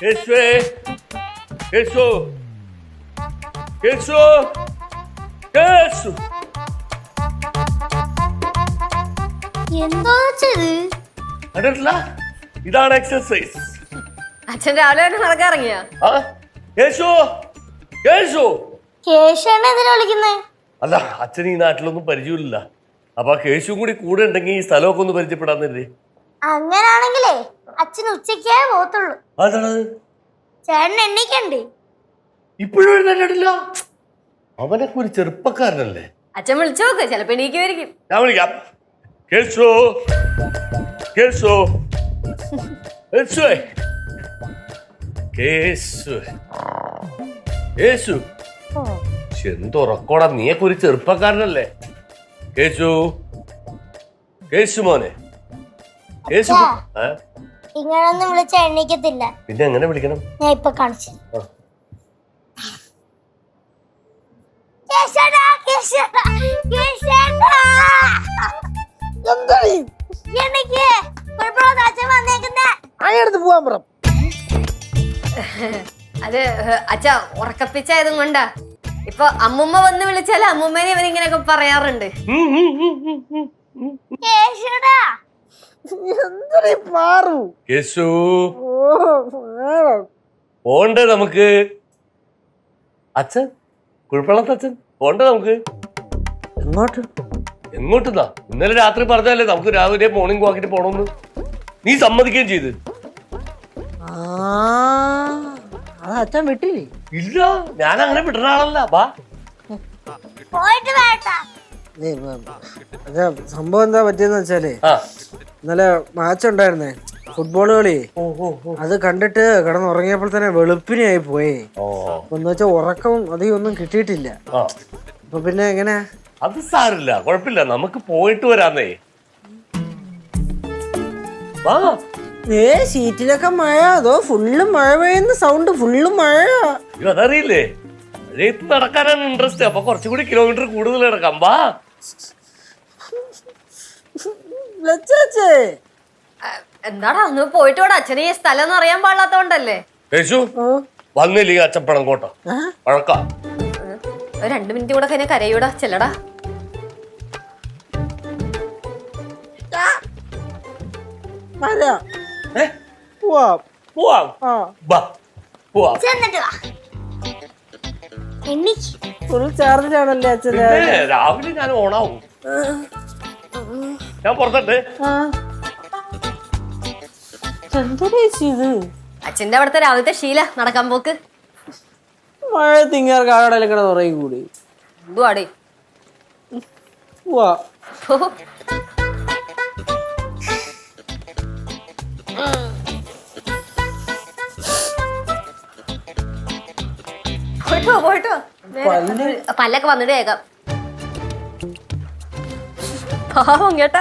യേശുവേ യേശു യേശു യേശു എന്തോ ചെയ്ത് കണ്ടിട്ടില്ല? ഇതാണ് എക്സർസൈസ്. അച്ഛൻ രാവിലെ തന്നെ നടക്കാറിങ്ങിയ യേശു യേശു കേശവനെ എന്തിനാ വിളിക്കുന്നേ? അല്ല, അച്ഛൻ ഈ നാട്ടിലൊന്നും പരിചയമില്ല. അപ്പൊ കേശുവും കൂടി കൂടെ ഉണ്ടെങ്കിൽ ഈ സ്ഥലമൊക്കെ ഒന്ന് പരിചയപ്പെടാന്നില്ലേ. അങ്ങനാണെങ്കിലേ അച്ഛൻ ഉച്ചക്കേ പോകത്തുള്ളൂ. അതാണ് ചേട്ടൻ എണ്ണിക്കണ്ടേ? ഇപ്പോഴും എഴുന്നേറ്റിട്ടില്ല. അവനൊക്കെ ഒരു ചെറുപ്പക്കാരനല്ലേ. അച്ഛൻ വിളിച്ചു നോക്ക്, ചിലപ്പോ എണീക്കുമായിരിക്കും. ഞാൻ വിളിക്കാം. കേശു കേശു യേശുവേ കേശു യേശു എന്തുറക്കോടാ, നീയൊക്കെ ഒരു ചെറുപ്പക്കാരനല്ലേ. കേശു കേശു മോനെ കേശു. ഇങ്ങനൊന്നും വിളിച്ച എണ്ണിക്കത്തില്ല. പിന്നെ എങ്ങനെ വിളിക്കണം? ഞാൻ ഇപ്പൊ കാണിച്ചു. അത് അച്ഛ ഉറക്കപ്പിച്ചായതും കൊണ്ടാ. ഇപ്പൊ അമ്മുമ്മ വന്ന് വിളിച്ചാൽ അമ്മുമ്മേനെ ഇവരിങ്ങനെയൊക്കെ പറയാറുണ്ട്. കേശു പോണ്ടേ നമുക്ക്? അച്ഛൻ കുഴപ്പമില്ലാത്ത അച്ഛൻ പോണ്ടേ നമുക്ക്? എങ്ങോട്ട്? എങ്ങോട്ടെന്നാ? ഇന്നലെ രാത്രി പറഞ്ഞല്ലേ നമുക്ക് രാവിലെ മോർണിംഗ് വാക്കിട്ട് പോണോന്ന്. നീ സമ്മതിക്കുകയും ചെയ്ത്. അത് അച്ഛൻ വിട്ടില്ലേ? ഇല്ല, ഞാൻ അങ്ങനെ വിടുന്ന ആളല്ല. ബാ സംഭവം എന്താ പറ്റിയെന്ന് വെച്ചാലേ, ഇന്നലെ മാച്ച് ഉണ്ടായിരുന്നേ, ഫുട്ബോൾ കളി. അത് കണ്ടിട്ട് കിടന്നുറങ്ങിയപ്പോൾ തന്നെ വെളുപ്പിനായി പോയി. എന്ന് വെച്ചാൽ ഉറക്കം അധികം ഒന്നും കിട്ടിയിട്ടില്ല. അപ്പൊ പിന്നെ എങ്ങനെ? അത് സാരില്ല, കുഴപ്പമില്ല, നമുക്ക് പോയിട്ട് വരാന്നേ. സീറ്റിലൊക്കെ മഴ, അതോ ഫുള്ള് മഴ പെയ്യുന്ന സൗണ്ട്, ഫുള്ള് മഴ. അതറിയില്ലേ, മഴയത്ത് നടക്കാനാണ് ഇൻട്രസ്റ്റ്. അപ്പൊ കുറച്ചുകൂടി കിലോമീറ്റർ കൂടുതൽ നടക്കാം. വാ. എന്താടാ ഒന്ന് പോയിട്ട് വേടാ. അച്ഛനെ ഈ സ്ഥലം ഒന്നും അറിയാൻ പാടില്ലാത്തോണ്ടല്ലേ. യേശു വന്നില്ലേ അച്ചപ്പണം കോട്ട വഴക്കാം. 2 മിനിറ്റ് കൂടെ കഴിഞ്ഞ കരയൂടാ. ചെല്ലടാ. ഫുൾ ചാർജിലാണല്ലേ അച്ഛൻ? രാവിലെ ഞാൻ ഓണാവും. ഞാൻ പുറത്തട്ടെ. അച്ഛന്റെ അവിടുത്തെ രാവിലത്തെ ശീല നടക്കാൻ പോക്ക്. മഴ തിങ്ങാർ കാടയിലെ കിടന്ന് ഉറങ്ങി കൂടി. എന്തുവാടേ? പോയിട്ടോ പല്ലൊക്കെ വന്നിട്ട് കേക്കാം. പാവം കേട്ടാ.